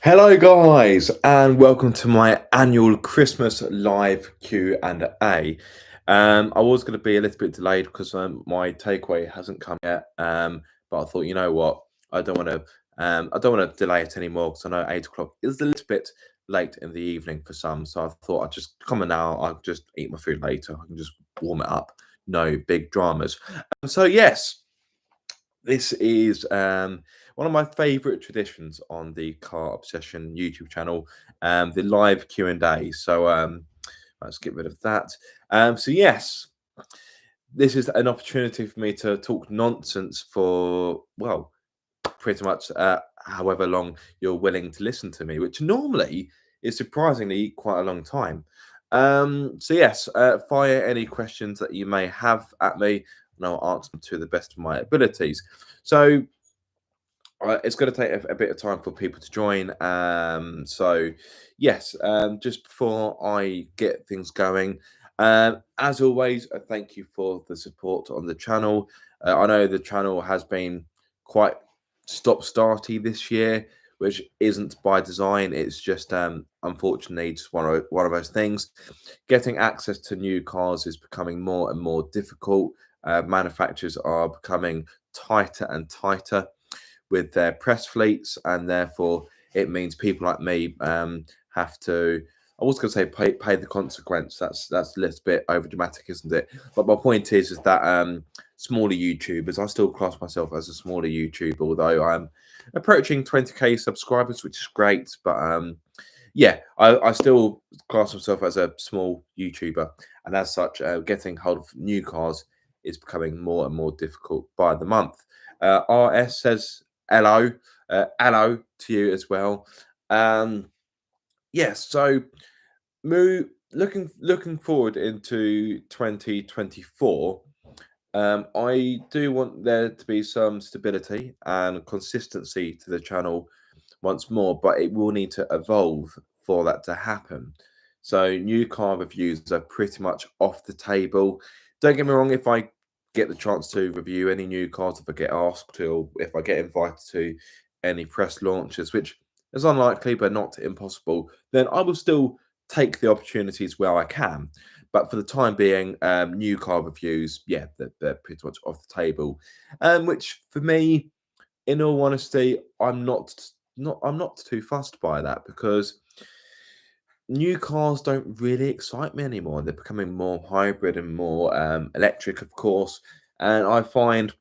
Hello, guys, and welcome to my annual Christmas live Q&A. I was going to be a little bit delayed because my takeaway hasn't come yet. But I thought, you know what, I don't want to. I don't want to delay it anymore because I know 8 o'clock is a little bit late in the evening for some. So I thought I'd just come on now. I'll just eat my food later. I can just warm it up. No big dramas. So yes, this is one of my favorite traditions on the Car Obsession YouTube channel, the live Q&A. So let's get rid of that. So yes, this is an opportunity for me to talk nonsense for, well, pretty much however long you're willing to listen to me, which normally is surprisingly quite a long time. So yes, fire any questions that you may have at me, and I'll answer them to the best of my abilities. So it's going to take a bit of time for people to join. So yes, just before I get things going, as always, thank you for the support on the channel. I know the channel has been quite stop-starty this year, which isn't by design. It's just unfortunately just one of those things. Getting access to new cars is becoming more and more difficult. Manufacturers are becoming tighter and tighter with their press fleets, and therefore it means people like me have to. I was going to say pay the consequence. That's a little bit over dramatic, isn't it? But my point is that smaller YouTubers, I still class myself as a smaller YouTuber, although I'm approaching 20k subscribers, which is great. But yeah, I still class myself as a small YouTuber, and as such, getting hold of new cars is becoming more and more difficult by the month. RS says hello, hello to you as well. Yes, so looking forward into 2024. I do want there to be some stability and consistency to the channel once more, but it will need to evolve for that to happen. So new car reviews are pretty much off the table. Don't get me wrong, if I get the chance to review any new cars, if I get asked to, or if I get invited to any press launches, which is unlikely but not impossible, then I will still take the opportunities where I can. But for the time being, new car reviews, yeah, they're pretty much off the table. Which for me, in all honesty, I'm not too fussed by that because new cars don't really excite me anymore. They're becoming more hybrid and more electric, of course. And I find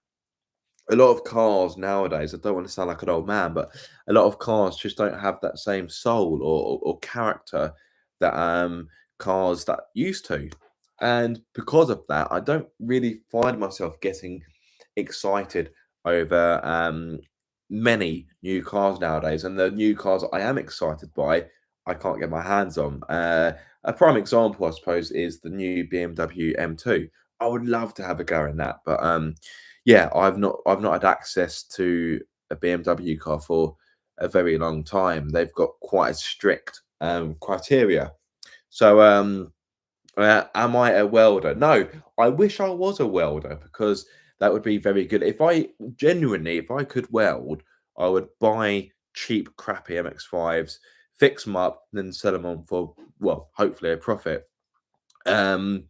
a lot of cars nowadays, I don't want to sound like an old man, but a lot of cars just don't have that same soul or character that cars that used to. And because of that, I don't really find myself getting excited over many new cars nowadays. And the new cars I am excited by, I can't get my hands on. A prime example, I suppose, is the new BMW M2. I would love to have a go in that, but yeah, I've not had access to a BMW car for a very long time. They've got quite a strict criteria. So am I a welder? No, I wish I was a welder because that would be very good. If I could weld, I would buy cheap, crappy MX5s, fix them up, then sell them on for, well, hopefully a profit. Um,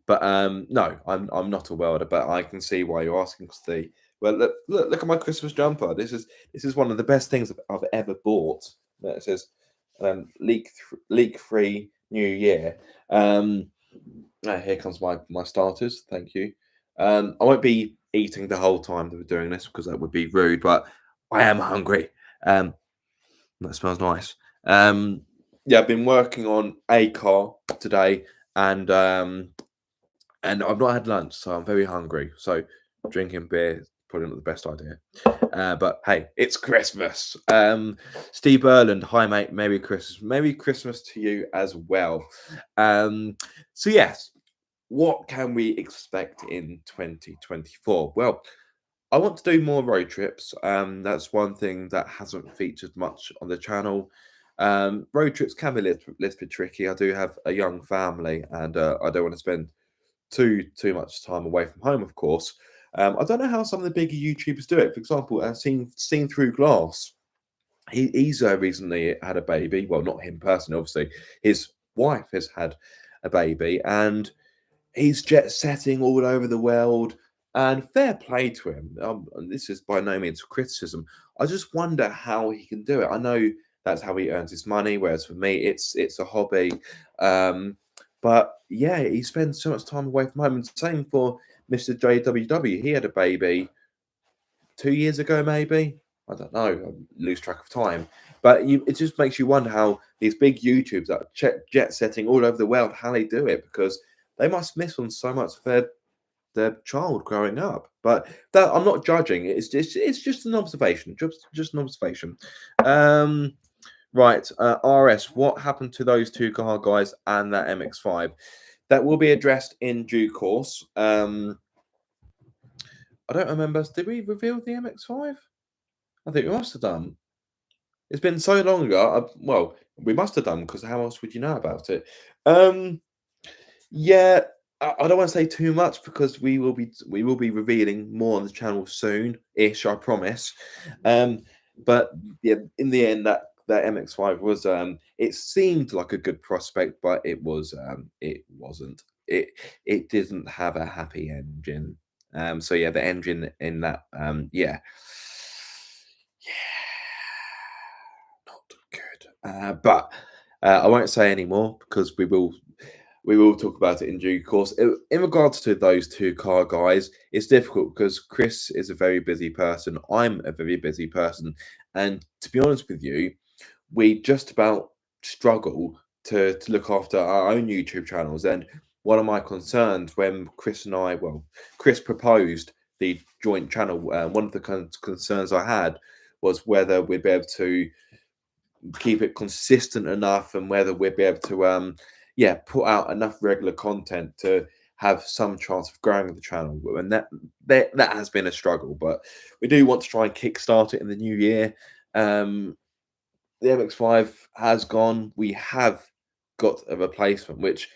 but no, I'm not a welder, but I can see why you're asking, Steve. Well, look at my Christmas jumper. This is one of the best things I've ever bought. It says leak free New Year. Um, Here comes my starters. Thank you. I won't be eating the whole time that we're doing this because that would be rude, but I am hungry. Um, that smells nice. Yeah, I've been working on a car today, and I've not had lunch, so I'm very hungry. So drinking beer is probably not the best idea. But hey, it's Christmas. Steve Erland, hi mate, Merry Christmas to you as well. So yes, what can we expect in 2024? Well, I want to do more road trips. That's one thing that hasn't featured much on the channel. Road trips can be little bit tricky. I do have a young family, and I don't want to spend too much time away from home, of course. I don't know how some of the bigger YouTubers do it. For example, seen through glass. he's recently had a baby. Well, not him personally, obviously. His wife has had a baby, and he's jet setting all over the world. And fair play to him. And this is by no means criticism. I just wonder how he can do it. I know that's how he earns his money, whereas for me, it's a hobby. Um, but yeah, he spends so much time away from home. And same for Mr. JWW. He had a baby 2 years ago, maybe. I don't know. I lose track of time. But it just makes you wonder how these big YouTubers that are jet setting all over the world, how they do it, because they must miss on so much of their child growing up. But that I'm not judging. It's just an observation. Just an observation. Um, right. RS. What happened to those two car guys and that MX-5? That will be addressed in due course. I don't remember. Did we reveal the MX-5? I think we must have done. It's been so long ago. Well, we must have done because how else would you know about it? Um, yeah, I don't want to say too much because we will be revealing more on the channel soon-ish, I promise. But yeah, in the end, that MX-5 was it seemed like a good prospect, but it wasn't. It didn't have a happy engine. So yeah, the engine in that yeah. Not good. But I won't say any more because we will talk about it in due course. In regards to those two car guys, it's difficult because Chris is a very busy person. I'm a very busy person, and to be honest with you, we just about struggle to look after our own YouTube channels. And one of my concerns when Chris proposed the joint channel. One of the concerns I had was whether we'd be able to keep it consistent enough and whether we'll be able to yeah, put out enough regular content to have some chance of growing the channel. And that has been a struggle, but we do want to try and kickstart it in the new year. The MX-5 has gone. We have got a replacement which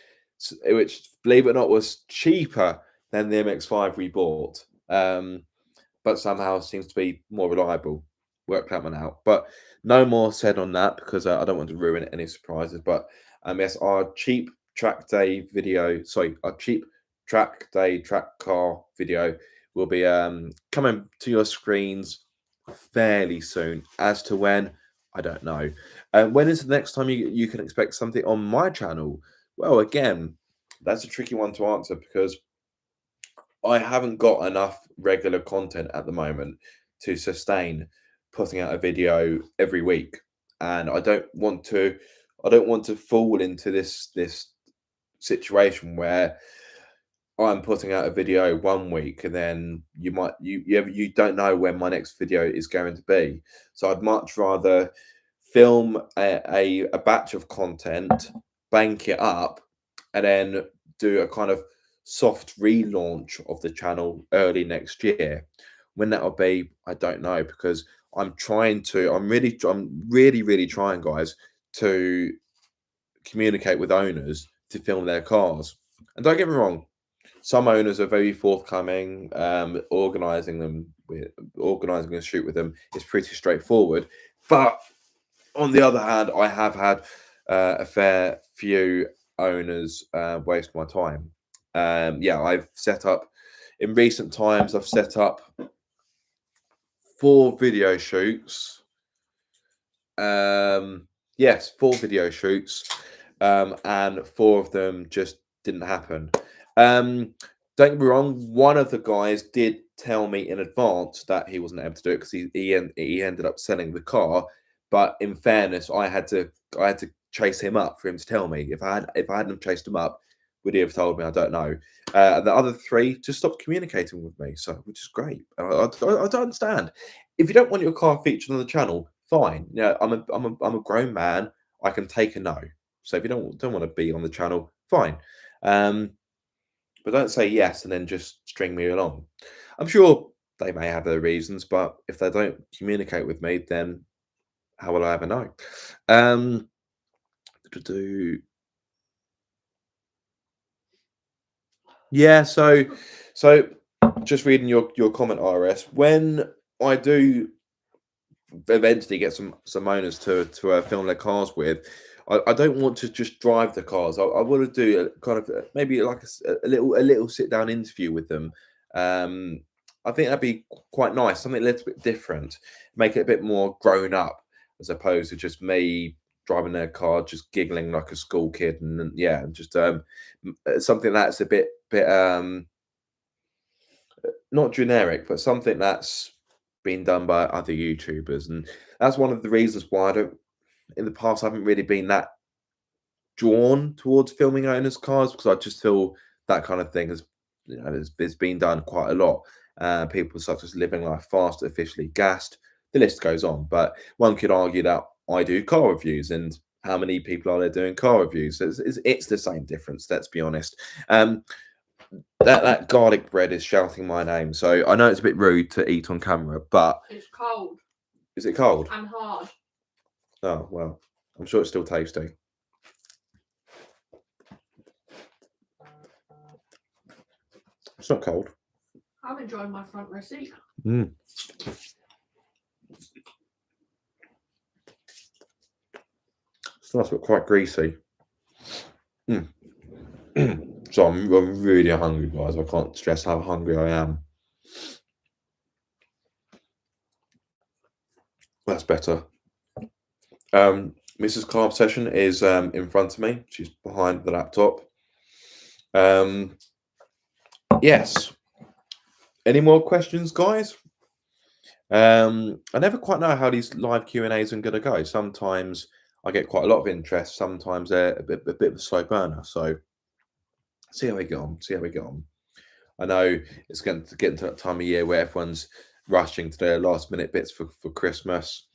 believe it or not was cheaper than the MX-5 we bought, but somehow seems to be more reliable. Worked that one out. But no more said on that because I don't want to ruin any surprises. But yes, our cheap track day video, sorry, our cheap track day track car video will be coming to your screens fairly soon. As to when, I don't know. When is the next time you can expect something on my channel? Well, again, that's a tricky one to answer because I haven't got enough regular content at the moment to sustain putting out a video every week, and I don't want to fall into this situation where I'm putting out a video one week and then you don't know when my next video is going to be. So I'd much rather film a batch of content, bank it up, and then do a kind of soft relaunch of the channel early next year. When that'll be, I don't know because I'm really trying, guys, to communicate with owners to film their cars. And don't get me wrong, some owners are very forthcoming. Organizing a shoot with them is pretty straightforward. But on the other hand, I have had a fair few owners waste my time. Yeah, I've set up in recent times. I've set up 4 video shoots. Yes, 4 video shoots, and 4 of them just didn't happen. Don't get me wrong. One of the guys did tell me in advance that he wasn't able to do it because he ended up selling the car. But in fairness, I had to chase him up for him to tell me. If I hadn't chased him up, would he have told me? I don't know. The other 3 just stopped communicating with me, so which is great. I don't understand. If you don't want your car featured on the channel, fine. Yeah, I'm a grown man. I can take a no. So if you don't want to be on the channel, fine. But don't say yes and then just string me along. I'm sure they may have their reasons, but if they don't communicate with me, then how will I ever know? Um, do yeah. So just reading your comment, RS. When I do eventually get some owners to film their cars with. I don't want to just drive the cars. I want to do a kind of maybe like a little sit down interview with them. I think that'd be quite nice, something a little bit different, make it a bit more grown up as opposed to just me driving their car, just giggling like a school kid, and yeah, just something that's a bit not generic, but something that's been done by other YouTubers, and that's one of the reasons why I don't. In the past, I haven't really been that drawn towards filming owners' cars because I just feel that kind of thing has, it's been done quite a lot. People such as Living Life Fast, Officially Gassed, the list goes on. But one could argue that I do car reviews, and how many people are there doing car reviews? It's the same difference. Let's be honest. That garlic bread is shouting my name, so I know it's a bit rude to eat on camera, but It's cold is it cold? and hard. Oh well, I'm sure it's still tasty. It's not cold. I'm enjoying my front row seat. Mm. It's nice but quite greasy. Mm. So I'm really hungry, guys. I can't stress how hungry I am. That's better. Mrs. Carb Session is in front of me. She's behind the laptop. Yes. Any more questions, guys? I never quite know how these live Q&As are going to go. Sometimes I get quite a lot of interest. Sometimes they're a bit of a slow burner. So see how we get on. See how we get on. I know it's going to get into that time of year where everyone's rushing to their last minute bits for Christmas.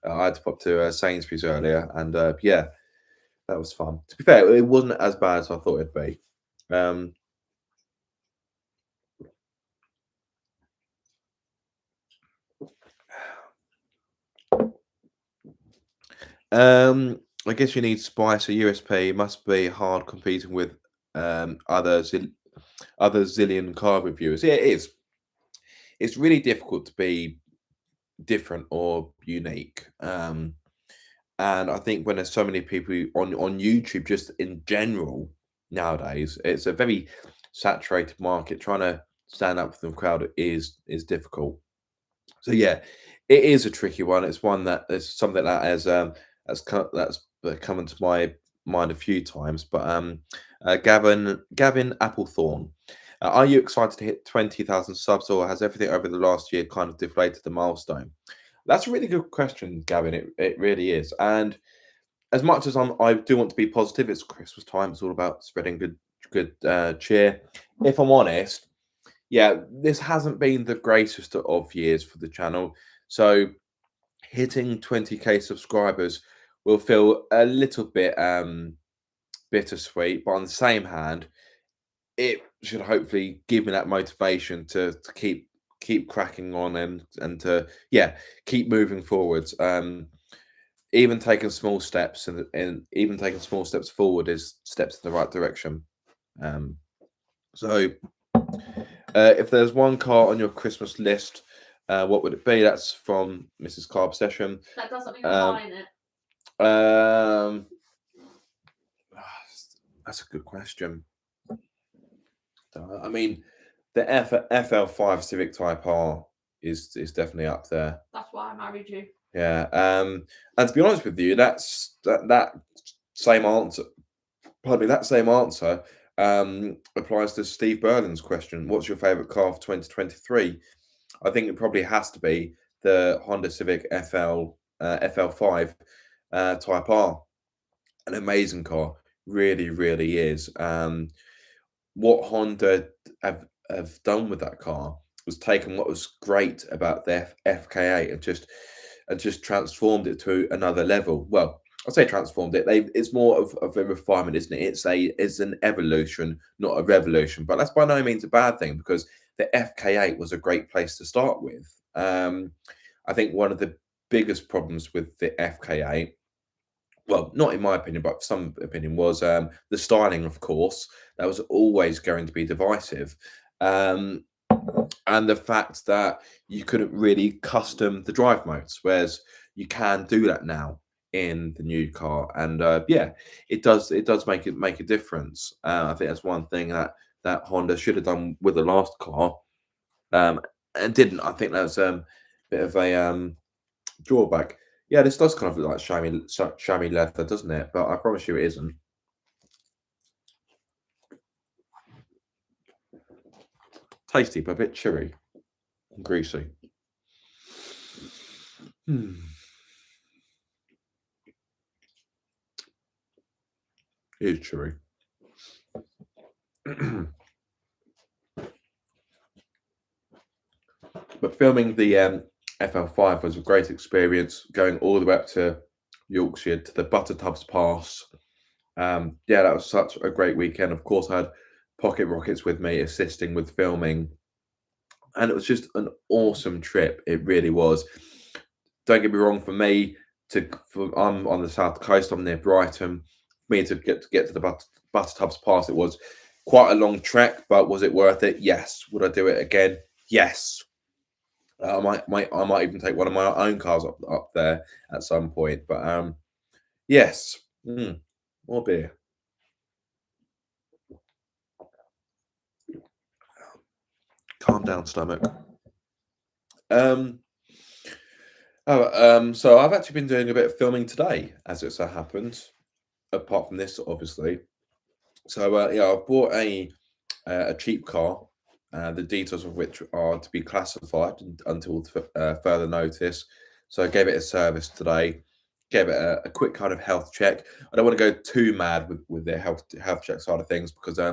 I had to pop to Sainsbury's earlier, and yeah, that was fun. To be fair, it wasn't as bad as I thought it'd be. I guess you need spice or USP. It must be hard competing with other zillion car reviewers. Yeah, it is. It's really difficult to be different or unique. And I think when there's so many people on YouTube, just in general nowadays, it's a very saturated market. Trying to stand up for the crowd is difficult. So yeah, it is a tricky one. It's one that is something that that's come into my mind a few times. But Gavin Applethorne, are you excited to hit 20,000 subs, or has everything over the last year kind of deflated the milestone? That's a really good question, Gavin. It really is. And as much as I do want to be positive, it's Christmas time. It's all about spreading good cheer. If I'm honest, yeah, this hasn't been the greatest of years for the channel. So hitting 20k subscribers will feel a little bit bittersweet, but on the same hand, it should hopefully give me that motivation to keep cracking on and to keep moving forwards. Even taking small steps and even taking small steps forward is steps in the right direction. So if there's one car on your Christmas list, what would it be? That's from Mrs. Carb Session. That doesn't mean I'm buying it. That's a good question. I mean, the FL5 Civic Type R is definitely up there. That's why I married you. Yeah. And to be honest with you, that's that same answer. Pardon me, that same answer applies to Steve Berlin's question. What's your favorite car for 2023? I think it probably has to be the Honda Civic FL5 Type R. An amazing car, really, really is. What Honda have done with that car was taken what was great about the FK8 and just transformed it to another level. Well, I'll say transformed it. It's more of a refinement, isn't it? It's an evolution, not a revolution. But that's by no means a bad thing, because the FK8 was a great place to start with. I think one of the biggest problems with the FK8, well, not in my opinion, but some opinion, was the styling, of course. That was always going to be divisive. and the fact that you couldn't really custom the drive modes, whereas you can do that now in the new car. And yeah, it does make a difference. I think that's one thing that Honda should have done with the last car, and didn't. I think that's a bit of a drawback. Yeah, this does kind of look like chamois leather, doesn't it? But I promise you, it isn't. Tasty, but a bit chewy and greasy. It is chewy. But filming the FL5 was a great experience, going all the way up to Yorkshire to the Buttertubs Pass. Yeah, that was such a great weekend. Of course, I had Pocket Rockets with me assisting with filming, and it was just an awesome trip. It really was. Don't get me wrong, for me I'm on the south coast, I'm near Brighton. For me to get to the Buttertubs Pass, it was quite a long trek, but was it worth it? Yes. Would I do it again? Yes. I might even take one of my own cars up there at some point. But yes, more beer. Calm down, stomach. So I've actually been doing a bit of filming today, as it so happens. Apart from this, obviously. So yeah, I've bought a cheap car, the details of which are to be classified until further notice. So I gave it a service today, gave it a quick kind of health check. I don't want to go too mad with the health check side of things, because I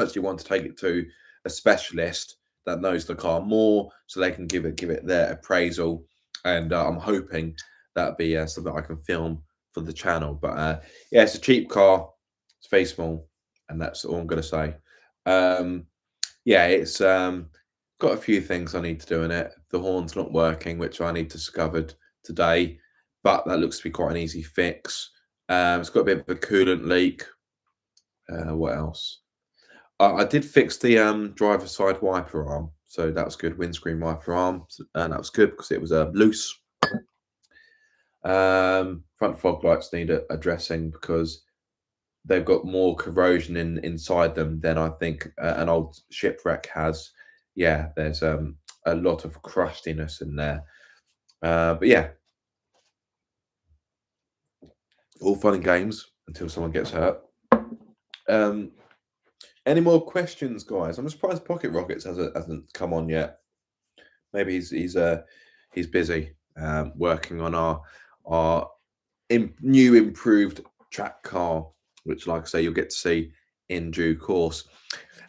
actually want to take it to a specialist that knows the car more, so they can give it their appraisal. And I'm hoping that'll be something I can film for the channel. But yeah, it's a cheap car. It's very small, and that's all I'm going to say. Yeah, it's got a few things I need to do in it. The horn's not working, which I need discovered today, but that looks to be quite an easy fix. It's got a bit of a coolant leak. What else? I did fix the driver's side wiper arm, so that was good. Windscreen wiper arm, and that was good because it was loose. Front fog lights need addressing because they've got more corrosion inside them than I think an old shipwreck has. Yeah, there's a lot of crustiness in there. But yeah, all fun and games until someone gets hurt. Any more questions, guys? I'm surprised Pocket Rockets hasn't come on yet. Maybe he's busy working on our new improved track car, which, like I say, you'll get to see in due course.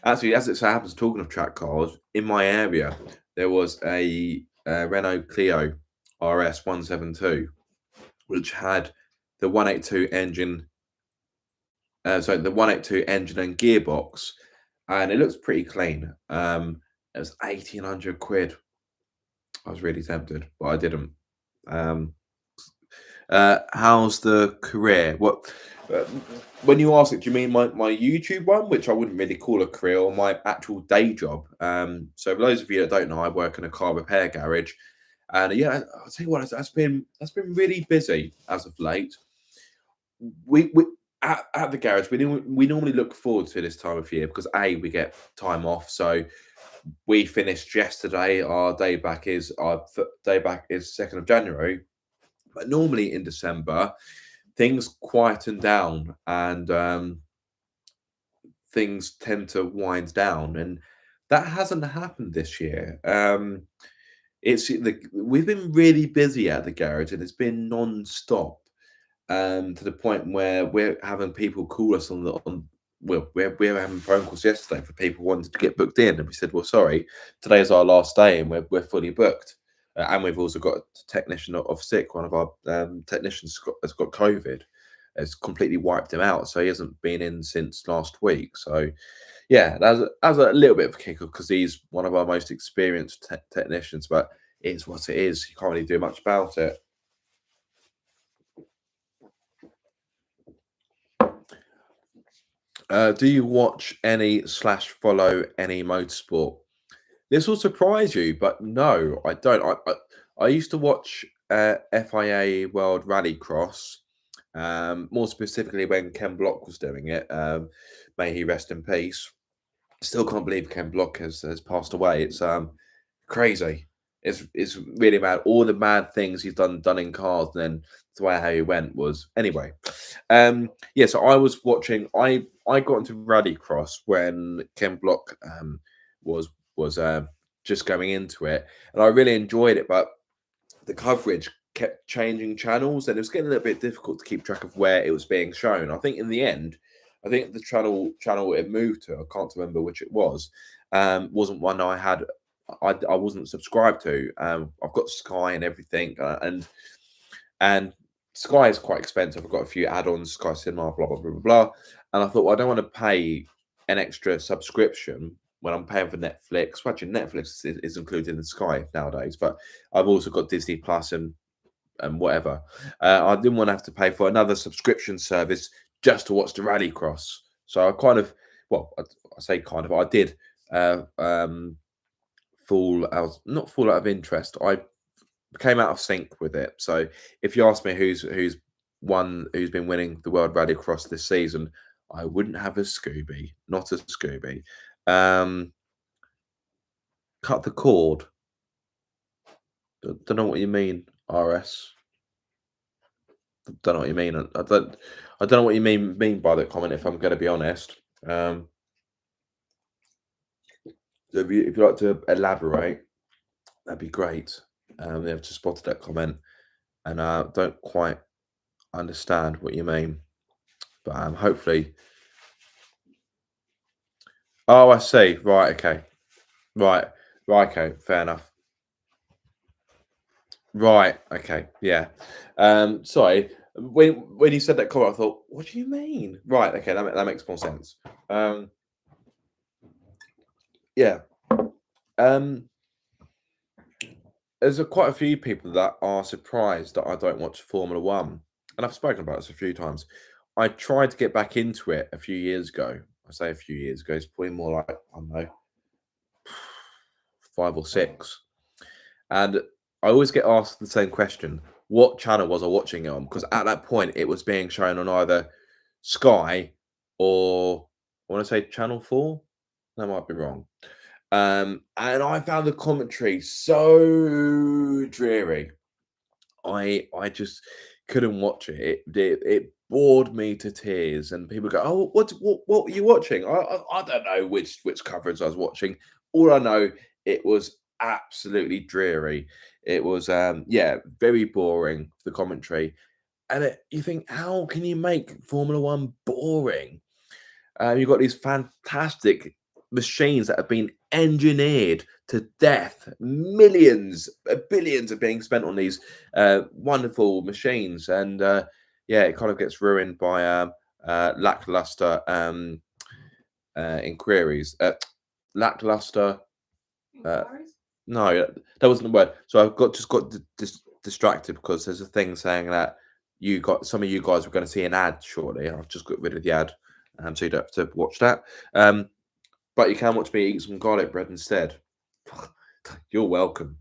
Actually, as it so happens, talking of track cars, in my area there was a Renault Clio RS 172, which had the 182 engine. The 182 engine and gearbox, and it looks pretty clean. It was 1,800 quid. I was really tempted, but I didn't. How's the career? What when you ask it, do you mean my YouTube one, which I wouldn't really call a career, or my actual day job? So for those of you that don't know, I work in a car repair garage, and yeah, I'll tell you what, that's been really busy as of late. We at the garage, we normally look forward to this time of year because we get time off. So we finished yesterday. Our day back is 2nd of January. But normally in December, things quieten down and things tend to wind down, and that hasn't happened this year. We've been really busy at the garage, and it's been non-stop. To the point where we're having people call us we're having phone calls yesterday for people wanting to get booked in, and we said, well, sorry, today is our last day and we're fully booked. And we've also got a technician off sick. One of our technicians has got COVID. It's completely wiped him out, so he hasn't been in since last week. So yeah, that's a little bit of a kicker because he's one of our most experienced technicians, but it's what it is. You can't really do much about it. Do you watch any / follow any motorsport? This will surprise you, but no, I don't. I used to watch FIA World Rallycross, more specifically when Ken Block was doing it. May he rest in peace. Still can't believe Ken Block has passed away. It's crazy. It's really mad. All the mad things he's done in cars, and then the way how he went was anyway. Yeah, so I was watching. I got into Rallycross when Ken Block was just going into it, and I really enjoyed it. But the coverage kept changing channels, and it was getting a little bit difficult to keep track of where it was being shown. I think in the end, I think the channel it moved to, I can't remember which it was, wasn't one I had. I wasn't subscribed to. I've got Sky and everything, and Sky is quite expensive. I've got a few add-ons, Sky Cinema, blah blah blah blah blah. And I thought, well, I don't want to pay an extra subscription when I'm paying for Netflix. Well, actually, Netflix is included in Sky nowadays, but I've also got Disney Plus and whatever. I didn't want to have to pay for another subscription service just to watch the Rallycross. So I kind of, well, I say kind of, I did not fall out of interest. I came out of sync with it. So if you ask me who's been winning the World Rallycross this season, I wouldn't have a Scooby, not a Scooby. Cut the cord. Don't know what you mean, RS. Don't know what you mean. I don't know what you mean by that comment. If I'm going to be honest, if you'd like to elaborate, that'd be great. They've just spotted that comment, and I don't quite understand what you mean, but hopefully. Oh, I see. Right. Okay. Right. Okay. Fair enough. Right. Okay. Yeah. Sorry. When you said that comment, I thought, what do you mean? Right. Okay. That makes more sense. Yeah. There's quite a few people that are surprised that I don't watch Formula One, and I've spoken about this a few times. I tried to get back into it a few years ago. I say a few years ago, it's probably more like, I don't know, 5 or 6. And I always get asked the same question: what channel was I watching it on? Because at that point, it was being shown on either Sky or I want to say Channel 4. That might be wrong. And I found the commentary so dreary. I just couldn't watch it. It bored me to tears. And people go, "Oh, what were you watching?" I don't know which coverage I was watching. All I know, it was absolutely dreary. It was very boring, the commentary. And you think, how can you make Formula One boring? You've got these fantastic machines that have been engineered to death. Millions, billions are being spent on these wonderful machines, and it kind of gets ruined by lackluster inquiries. Lackluster. No, that wasn't the word. So I've just got distracted because there's a thing saying that some of you guys were going to see an ad shortly. I've just got rid of the ad. So you don't have to watch that. But you can watch me eat some garlic bread instead. You're welcome.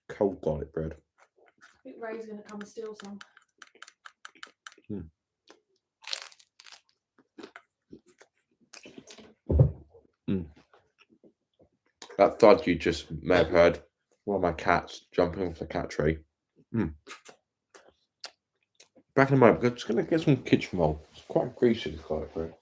Cold garlic bread. I think Ray's going to come and steal some. That thud you just may have heard one of my cats jumping off the cat tree. Back in a moment, I'm just going to get some kitchen roll. It's quite greasy, this garlic bread.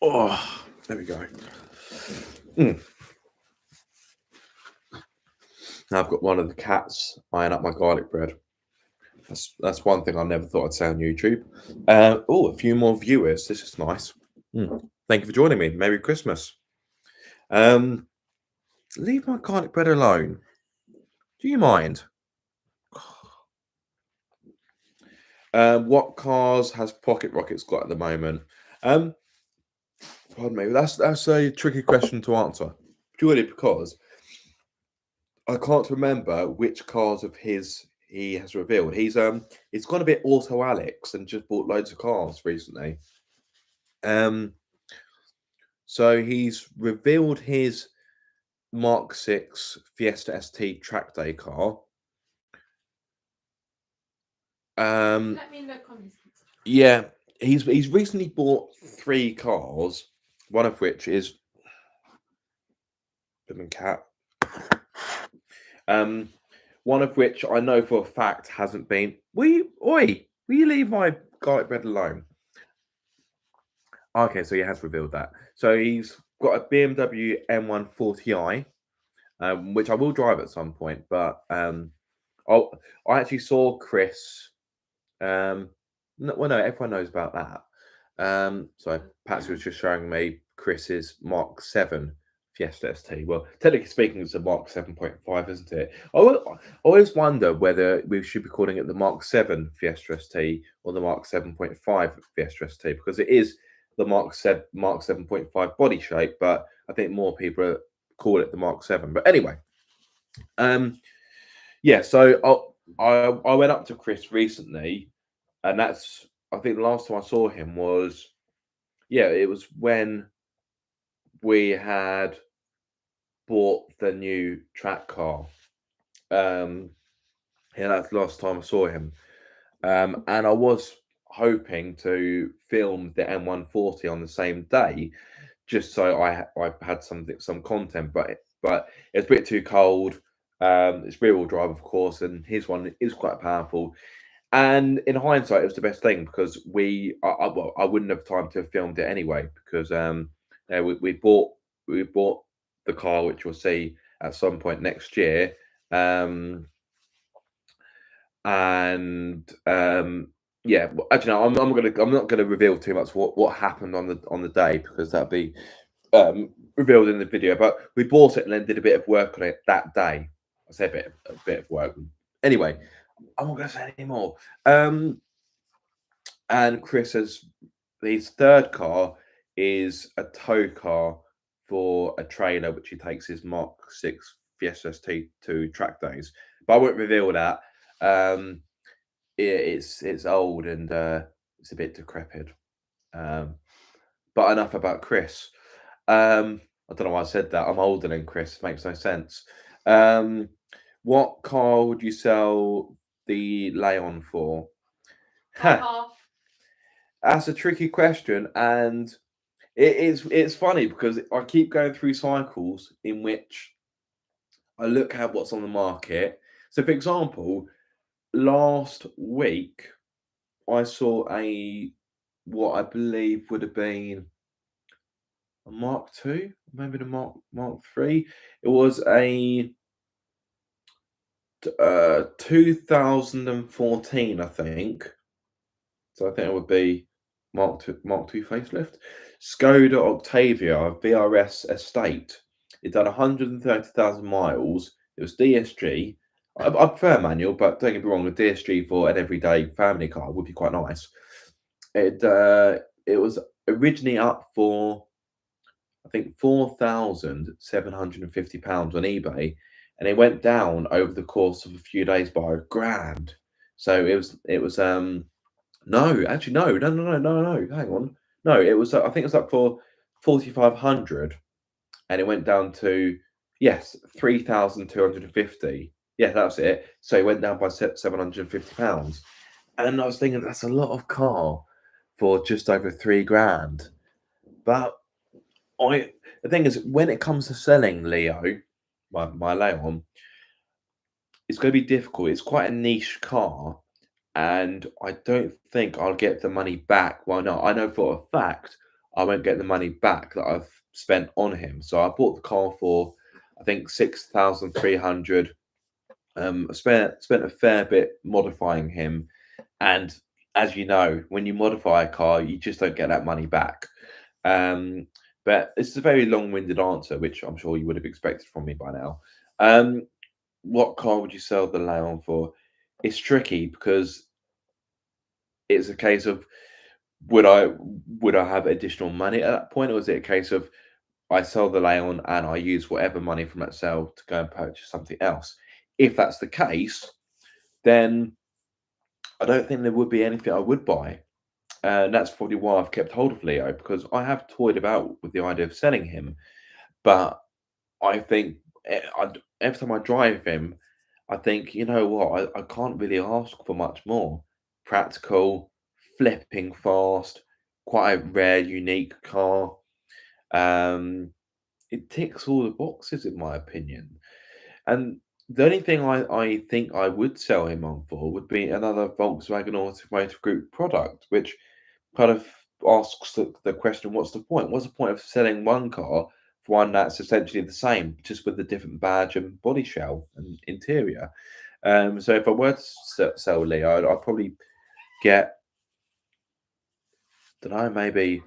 Oh, there we go. Now I've got one of the cats eyeing up my garlic bread. That's one thing I never thought I'd say on YouTube. A few more viewers. This is nice. Thank you for joining me. Merry Christmas. Leave my garlic bread alone. Do you mind? What cars has Pocket Rockets got at the moment? Pardon me. That's a tricky question to answer, purely because I can't remember which cars of his he has revealed. He's gone a bit auto Alex and just bought loads of cars recently. So he's revealed his Mark 6 Fiesta ST track day car. Let me look on his Instagram. Yeah, he's recently bought 3 cars, one of which is cat. One of which I know for a fact hasn't been. Will you leave my garlic bread alone? Okay, so he has revealed that. So he's got a BMW M140i, which I will drive at some point. But I actually saw Chris. No, everyone knows about that. So Patsy was just showing me Chris's Mark 7 Fiesta ST. Well, technically speaking, it's a Mark 7.5, isn't it? I always wonder whether we should be calling it the Mark 7 Fiesta ST or the Mark 7.5 Fiesta ST, because it is the Mark 7.5 body shape, but I think more people call it the Mark 7. But anyway, yeah. So I went up to Chris recently, and that's, I think the last time I saw him was, yeah, it was when we had bought the new track car. Yeah, that's the last time I saw him. And I was hoping to film the M140 on the same day, just so I had some content, but it's a bit too cold. It's rear-wheel drive, of course, and his one is quite powerful. And in hindsight, it was the best thing because I wouldn't have time to have filmed it anyway, because we bought the car, which we'll see at some point next year. Yeah, actually, no, I'm not gonna reveal too much what happened on the day, because that'd be revealed in the video. But we bought it and then did a bit of work on it that day. I say a bit of work. Anyway, I'm not gonna say any more. And Chris has his third car is a tow car for a trailer, which he takes his Mark 6 Fiesta ST to track days. But I won't reveal that. It's old and it's a bit decrepit. But enough about Chris. I don't know why I said that. I'm older than Chris. Makes no sense. What car would you sell the Leon for? That's a tricky question, and it's funny because I keep going through cycles in which I look at what's on the market. So, for example, last week I saw what I believe would have been a Mark II, maybe the Mark III. It was a 2014, I think. So I think it would be Mark II facelift. Skoda Octavia VRS Estate. It done 130,000 miles. It was DSG. I prefer manual, but don't get me wrong, a DSG for an everyday family car would be quite nice. It was originally up for, I think, £4,750 on eBay, and it went down over the course of a few days by £1,000. So it was no, actually no. Hang on, no, it was I think it was up for 4,500, and it went down to, yes, 3,250. Yeah, that's it. So it went down by £750, and I was thinking that's a lot of car for just over £3,000. But the thing is, when it comes to selling Leo, my Leon, it's going to be difficult. It's quite a niche car, and I don't think I'll get the money back. Why not? I know for a fact I won't get the money back that I've spent on him. So I bought the car for, I think, 6,300. I spent a fair bit modifying him, and as you know, when you modify a car, you just don't get that money back. But it's a very long-winded answer, which I'm sure you would have expected from me by now. What car would you sell the Leon for? It's tricky because it's a case of would I have additional money at that point, or is it a case of I sell the Leon and I use whatever money from that sale to go and purchase something else? If that's the case, then I don't think there would be anything I would buy. And that's probably why I've kept hold of Leo, because I have toyed about with the idea of selling him. But I think every time I drive him, I think, you know what, I can't really ask for much more. Practical, flipping fast, quite a rare, unique car. Um, it ticks all the boxes, in my opinion. And the only thing I think I would sell him on for would be another Volkswagen Automotive Group product, which kind of asks the question, what's the point? What's the point of selling one car for one that's essentially the same, just with a different badge and body shell and interior? So if I were to sell Leo, I'd probably get, don't know, maybe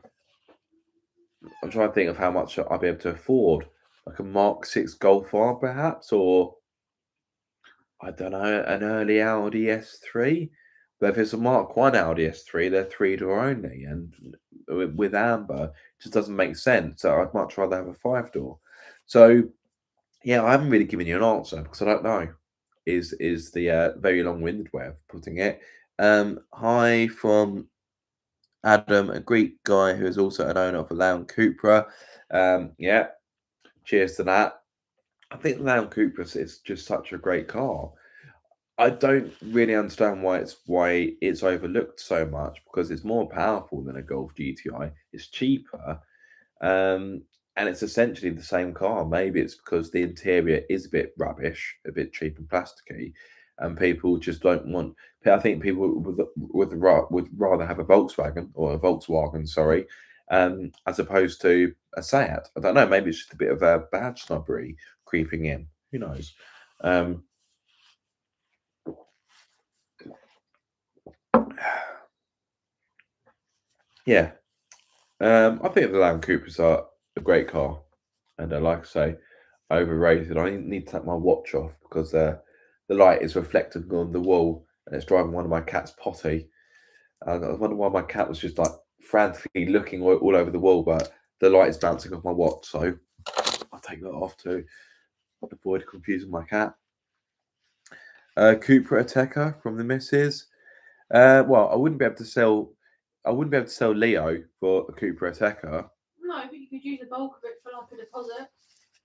I'm trying to think of how much I'd be able to afford, like a Mark 6 Golf R perhaps, or I don't know, an early Audi S3. But if it's a Mark 1 Audi S3, they're three-door only, and with amber, it just doesn't make sense. So I'd much rather have a five-door. So yeah, I haven't really given you an answer because I don't know. Is the very long-winded way of putting it. Hi from Adam, a Greek guy who is also an owner of a Land Cupra. Yeah, cheers to that. I think the Land Cupra is just such a great car. I don't really understand why it's overlooked so much, because it's more powerful than a Golf GTI. It's cheaper, and it's essentially the same car. Maybe it's because the interior is a bit rubbish, a bit cheap and plasticky, and people just don't want. I think people would rather have a Volkswagen, or a Volkswagen, sorry, as opposed to a Seat. I don't know. Maybe it's just a bit of a badge snobbery creeping in. Who knows? Yeah, I think the Land Coopers are a great car, and like I say, overrated. I need to take my watch off because the light is reflecting on the wall, and it's driving one of my cat's potty. And I wonder why my cat was just like frantically looking all over the wall, but the light is bouncing off my watch, so I'll take that off to avoid confusing my cat. Cupra Ateca from the missus. Well, I wouldn't be able to sell Leo for a Cupra Ateca. No, but you could use the bulk of it for like a deposit.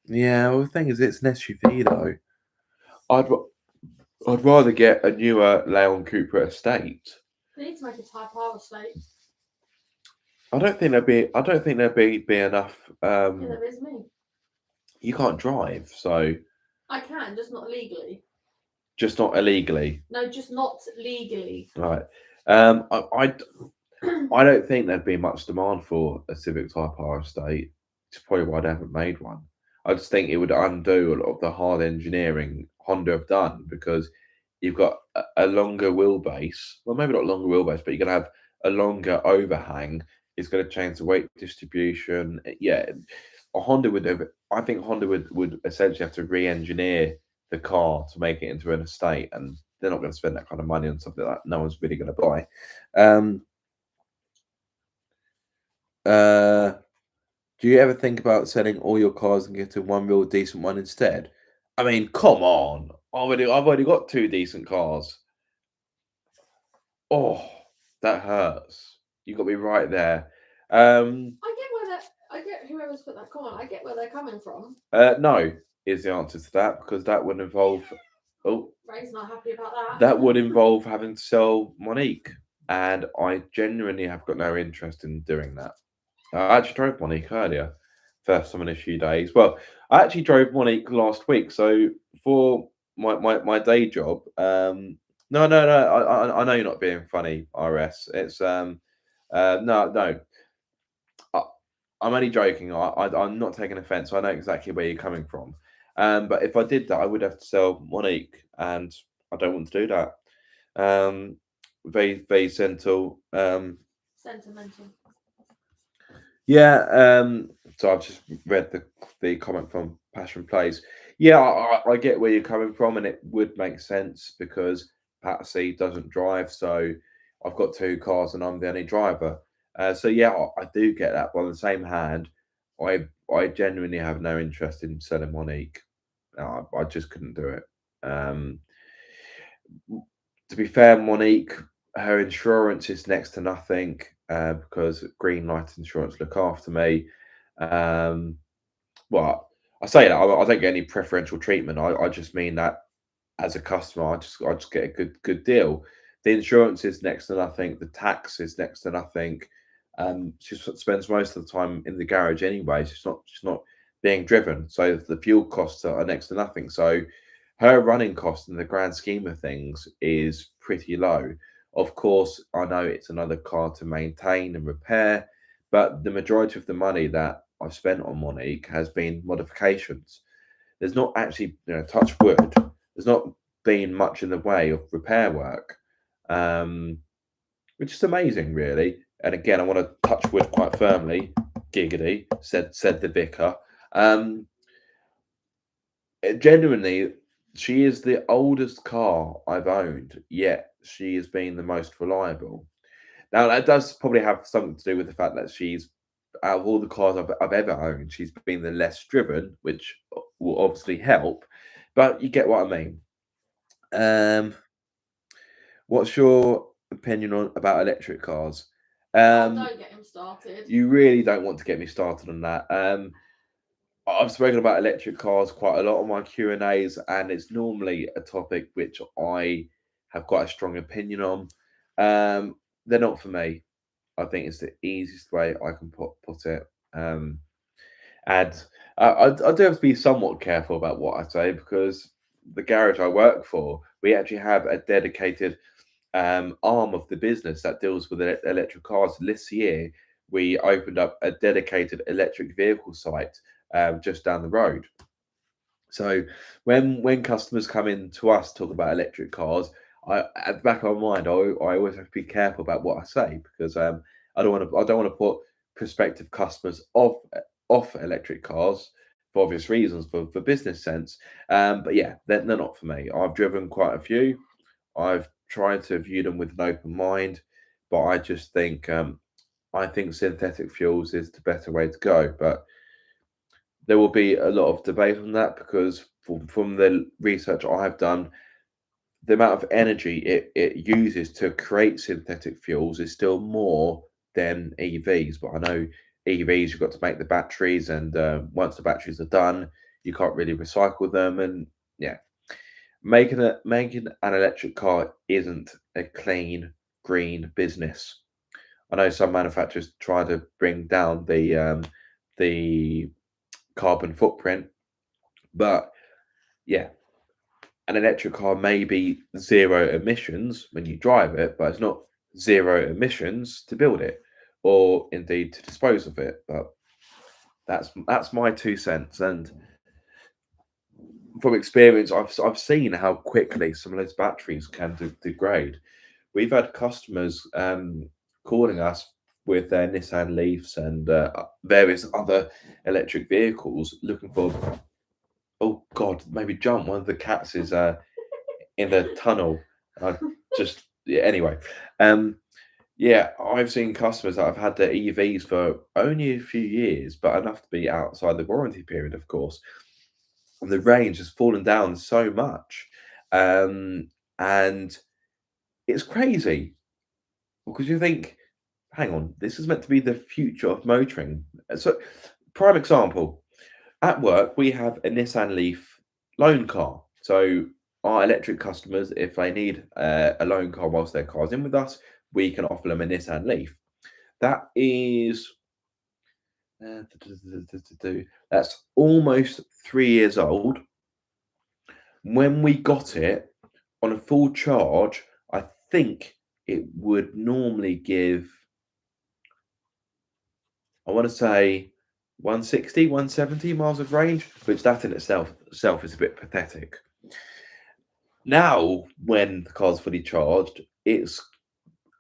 Yeah, well, the thing is, it's an SUV though. I'd rather get a newer Leon Cupra Estate. They need to make a Type R Estate. I don't think there'd be enough. Yeah, there is me. You can't drive, so I can, just not legally. just not illegally. No, just not legally. Right. I don't think there'd be much demand for a Civic Type R Estate. It's probably why they haven't made one. I just think it would undo a lot of the hard engineering Honda have done, because you've got a longer wheelbase. Well, maybe not longer wheelbase, but you're going to have a longer overhang. It's going to change the weight distribution. Yeah, a Honda would have. I think Honda would essentially have to re-engineer the car to make it into an estate, and they're not going to spend that kind of money on something that no one's really going to buy. Do you ever think about selling all your cars and getting one real decent one instead? I mean, come on. I've already got two decent cars. Oh, that hurts. You got me right there. I get whoever's put that comment. I get where they're coming from. No is the answer to that, because that would involve. Oh, Ray's not happy about that. That would involve having to sell Monique, and I genuinely have got no interest in doing that. I actually drove Monique earlier, first time in a few days. Well, I actually drove Monique last week. So for my day job, no, I know you're not being funny, RS. It's no. I'm only joking. I'm not taking offence. I know exactly where you're coming from. But if I did that, I would have to sell Monique, and I don't want to do that. Very sentimental. Sentimental. Yeah. So I've just read the comment from Passion Plays. Yeah, I get where you're coming from, and it would make sense because Patsy doesn't drive, so I've got 2 cars and I'm the only driver. So yeah, I do get that. But on the same hand, I genuinely have no interest in selling Monique. I just couldn't do it. Um, to be fair, Monique, her insurance is next to nothing because Greenlight Insurance look after me. Um, well, I say that I don't get any preferential treatment. I just mean that as a customer, I just get a good deal. The insurance is next to nothing. The tax is next to nothing. She spends most of the time in the garage anyway. She's not being driven, so the fuel costs are next to nothing. So her running cost in the grand scheme of things is pretty low. Of course, I know it's another car to maintain and repair, but the majority of the money that I've spent on Monique has been modifications. There's not actually, touch wood, there's not been much in the way of repair work, which is amazing, really. And again, I want to touch wood quite firmly. Giggity, said the vicar. Genuinely, she is the oldest car I've owned, yet she has been the most reliable. Now, that does probably have something to do with the fact that she's, out of all the cars I've ever owned, she's been the less driven, which will obviously help. But you get what I mean. What's your opinion on about electric cars? Don't get him started. You really don't want to get me started on that. I've spoken about electric cars quite a lot on my Q&As, and it's normally a topic which I have quite a strong opinion on. They're not for me. I think it's the easiest way I can put it. And I do have to be somewhat careful about what I say because the garage I work for, we actually have a dedicated arm of the business that deals with electric cars. This year, we opened up a dedicated electric vehicle site just down the road. So when customers come in to us talk about electric cars, at the back of my mind, I always have to be careful about what I say because I don't want to put prospective customers off electric cars for obvious reasons for business sense. But yeah, they're not for me. I've driven quite a few. I've tried to view them with an open mind, but I just think I think synthetic fuels is the better way to go. But there will be a lot of debate on that because from the research I've done, the amount of energy it uses to create synthetic fuels is still more than EVs. But I know EVs, you've got to make the batteries, and once the batteries are done, you can't really recycle them. And yeah, making an electric car isn't a clean green business. I know some manufacturers try to bring down the carbon footprint, but yeah, an electric car may be zero emissions when you drive it, but it's not zero emissions to build it or indeed to dispose of it. But that's my 2 cents. And from experience, I've seen how quickly some of those batteries can degrade. We've had customers calling us with their Nissan Leafs and various other electric vehicles looking for. Oh God, maybe jump. One of the cats is in the tunnel. Yeah, anyway. Yeah, I've seen customers that have had their EVs for only a few years, but enough to be outside the warranty period, of course. And the range has fallen down so much. And it's crazy because you think, hang on, this is meant to be the future of motoring. So, prime example, at work, we have a Nissan Leaf loan car. So, our electric customers, if they need a loan car whilst their car's in with us, we can offer them a Nissan Leaf. That is that's almost 3 years old. When we got it on a full charge, I think it would normally give, I want to say 160, 170 miles of range, which that in itself is a bit pathetic. Now, when the car's fully charged,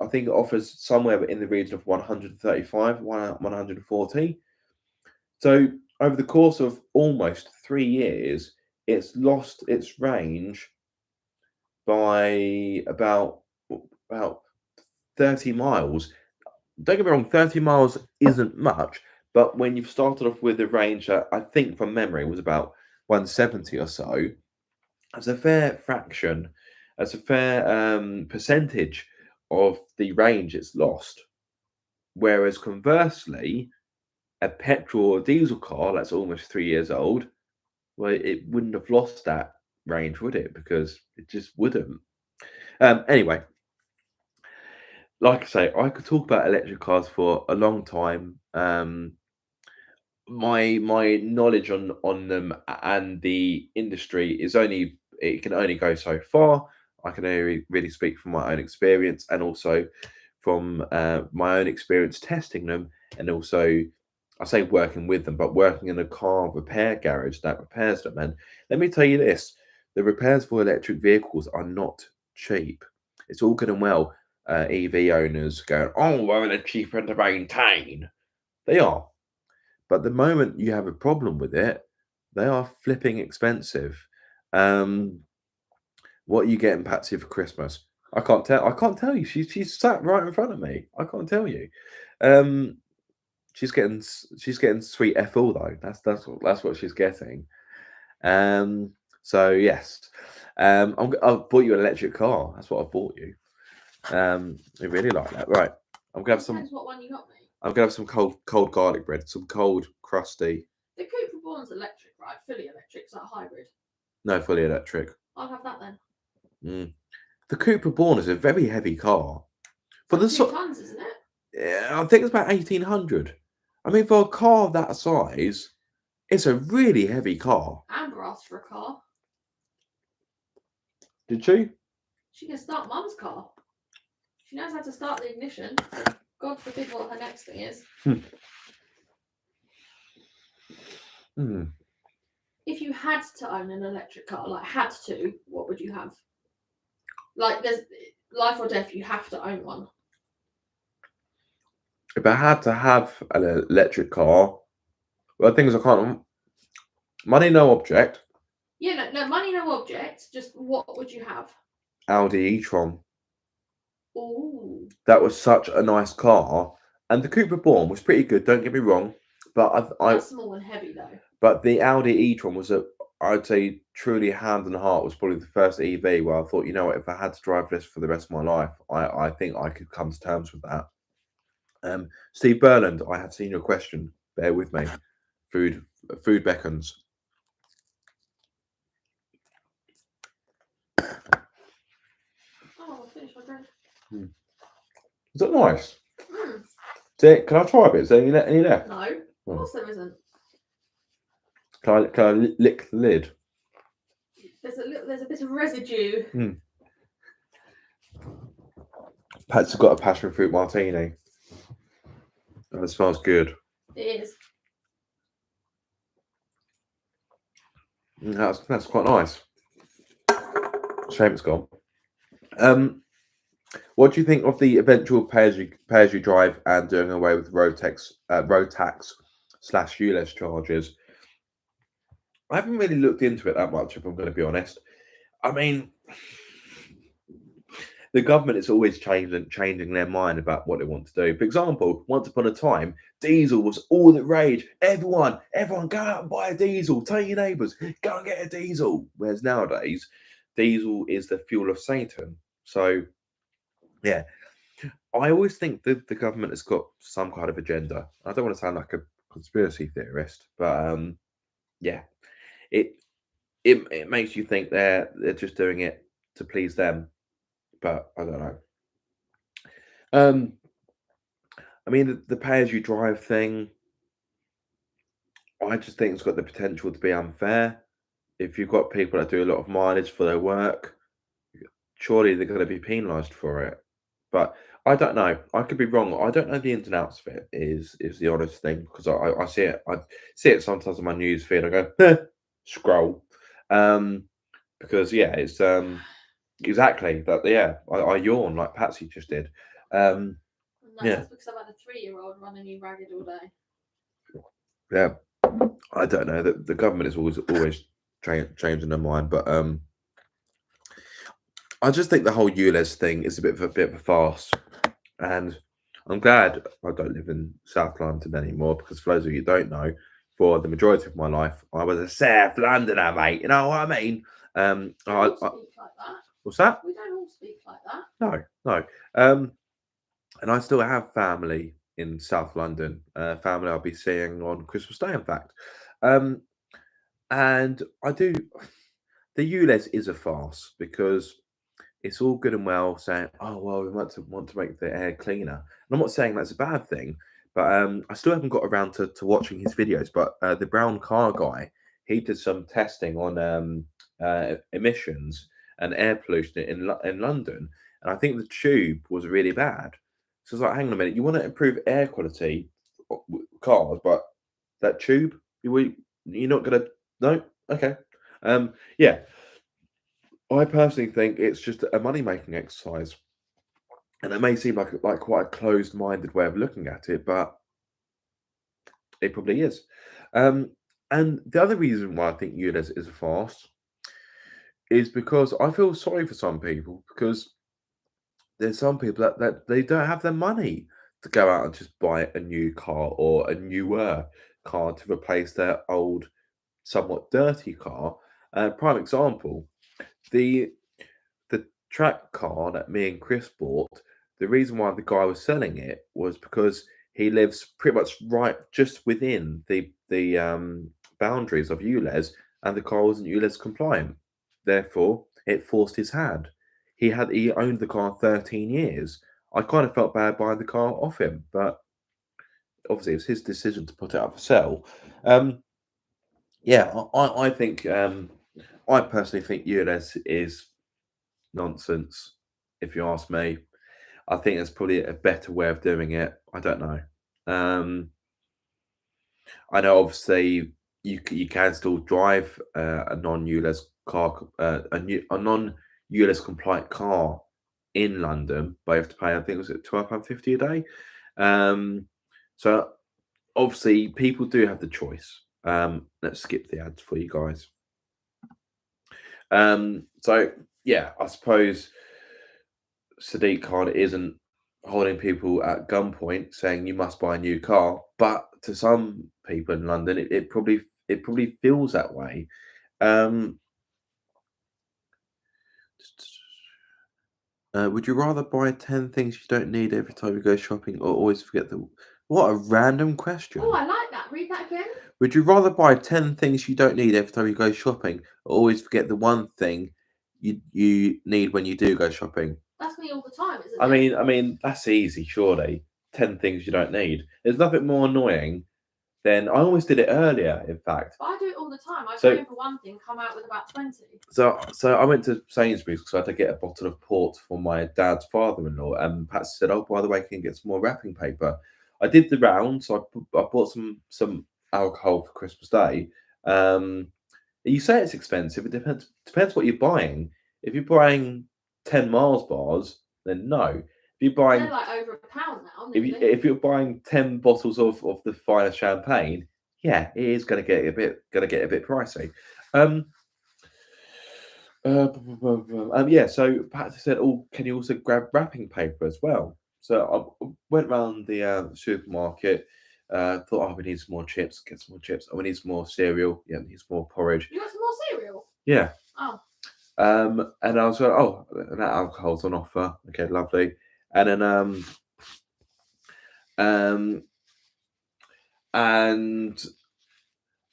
I think it offers somewhere in the region of 135, 140. So over the course of almost 3 years, it's lost its range by about 30 miles. Don't get me wrong, 30 miles isn't much, but when you've started off with a range that I think from memory was about 170 or so, that's a fair fraction, that's a fair percentage of the range it's lost. Whereas conversely, a petrol or diesel car that's almost 3 years old, well, it wouldn't have lost that range, would it? Because it just wouldn't. Anyway, like I say, I could talk about electric cars for a long time. My knowledge on them and the industry is it can only go so far. I can only really speak from my own experience and also from my own experience testing them, and also I say working with them, but working in a car repair garage that repairs them. And let me tell you this: the repairs for electric vehicles are not cheap. It's all good and well. EV owners going, "Oh, well, they're cheaper to maintain." They are, but the moment you have a problem with it, they are flipping expensive. What are you getting, Patsy, for Christmas? I can't tell. I can't tell you. She's sat right in front of me. I can't tell you. Um, she's getting sweet FL though. That's what she's getting. So yes, I've bought you an electric car. That's what I've bought you. I really like that. Right, I'm gonna have some. Depends what one you got me. I'm gonna have some cold garlic bread. Some cold crusty. The Cooper Born's electric, right? Fully electric, it's like hybrid. No, fully electric. I'll have that then. The Cooper Born is a very heavy car. For Like the 2 tons, isn't it? Yeah, I think it's about 1,800. I mean, for a car that size, it's a really heavy car. Amber asked for a car. Did she? She can start Mum's car. She knows how to start the ignition. God forbid what her next thing is. If you had to own an electric car, like had to, what would you have? Like, there's life or death, you have to own one. If I had to have an electric car, well, things I can't. Money, no object. Yeah, no, money, no object. Just what would you have? Audi e-tron. Ooh. That was such a nice car, and the Cooper Born was pretty good. Don't get me wrong, but That's small and heavy though. But the Audi e-tron was I'd say truly hand and heart was probably the first EV where I thought, you know what, if I had to drive this for the rest of my life, I think I could come to terms with that. Steve Berland, I have seen your question. Bear with me. Food beckons. Oh, I'll finish my drink. Is that nice? Can I try a bit? Is there any left? No, of course there isn't. Can I lick the lid? There's a bit of residue. Pat's got a passion fruit martini. And it smells good. It is. That's quite nice. Shame it's gone. What do you think of the eventual pay as you drive and doing away with road tax / ULEZ charges? I haven't really looked into it that much, if I'm going to be honest. I mean, the government is always changing their mind about what they want to do. For example, once upon a time, diesel was all the rage. Everyone, go out and buy a diesel. Tell your neighbours, go and get a diesel. Whereas nowadays, diesel is the fuel of Satan. So, yeah, I always think that the government has got some kind of agenda. I don't want to sound like a conspiracy theorist, but yeah, it makes you think they're just doing it to please them. But I don't know. I mean, the pay as you drive thing, I just think it's got the potential to be unfair. If you've got people that do a lot of mileage for their work, surely they're going to be penalised for it. But I don't know. I could be wrong. I don't know the ins and outs of it. Is the honest thing, because I see it. I see it sometimes on my news feed. I go scroll, because yeah, it's exactly that. Yeah, I yawn like Patsy just did. No, that's because I've had a 3-year-old running me ragged all day. Yeah, I don't know. The government is always changing their mind, but I just think the whole ULEZ thing is a bit of a farce. And I'm glad I don't live in South London anymore, because for those of you who don't know, for the majority of my life, I was a South Londoner, mate. You know what I mean? We don't all speak like that. What's that? We don't all speak like that. No. And I still have family in South London. Family I'll be seeing on Christmas Day, in fact. And I do. The ULEZ is a farce, because it's all good and well saying, "Oh well, we want to make the air cleaner." And I'm not saying that's a bad thing, but I still haven't got around to watching his videos. But the brown car guy, he did some testing on emissions and air pollution in London, and I think the tube was really bad. So it's like, hang on a minute, you want to improve air quality with cars, but that tube, you're not gonna, no, okay, yeah. I personally think it's just a money making exercise, and it may seem like quite a closed minded way of looking at it, but it probably is. And the other reason why I think ULEZ is a farce is because I feel sorry for some people, because there's some people that they don't have the money to go out and just buy a new car or a newer car to replace their old, somewhat dirty car. Prime example, the the track car that me and Chris bought, the reason why the guy was selling it was because he lives pretty much right just within the boundaries of ULEZ, and the car wasn't ULEZ compliant. Therefore, it forced his hand. He owned the car 13 years. I kind of felt bad buying the car off him, but obviously it was his decision to put it up for sale. Yeah, I think I personally think ULEZ is nonsense, if you ask me. I think there's probably a better way of doing it. I don't know. I know obviously you can still drive a non-ULEZ car, a non-ULEZ compliant car in London, but you have to pay, I think, was it £12.50 a day. So obviously people do have the choice. Let's skip the ads for you guys. So yeah, I suppose Sadiq Khan isn't holding people at gunpoint saying you must buy a new car, but to some people in London, it probably feels that way. Would you rather buy 10 things you don't need every time you go shopping, or always forget the? What a random question. Oh, I like that. Read that again. Would you rather buy 10 things you don't need every time you go shopping, or always forget the one thing you need when you do go shopping? That's me all the time, isn't it? I mean, that's easy, surely. 10 things you don't need. There's nothing more annoying than, I always did it earlier, in fact. But I do it all the time. I So- go in for one thing, come out with about 20. So I went to Sainsbury's because I had to get a bottle of port for my dad's father-in-law, and Pat said, "Oh, by the way, can you get some more wrapping paper?" I did the round, so I bought some alcohol for Christmas Day. You say it's expensive. It depends what you're buying. If you're buying 10 Mars bars, then no. If you're buying, They're like over £1 now. if you're buying 10 bottles of the finest champagne, yeah, it is going to get a bit pricey. Yeah, so Pat said, "Oh, can you also grab wrapping paper as well?" So I went around the supermarket. Thought, "Oh, we need some more chips. Get some more chips. Oh, we need some more cereal. Yeah, we need some more porridge." You got some more cereal? Yeah. Oh. And I was like, "Oh, that alcohol's on offer. Okay, lovely." And then and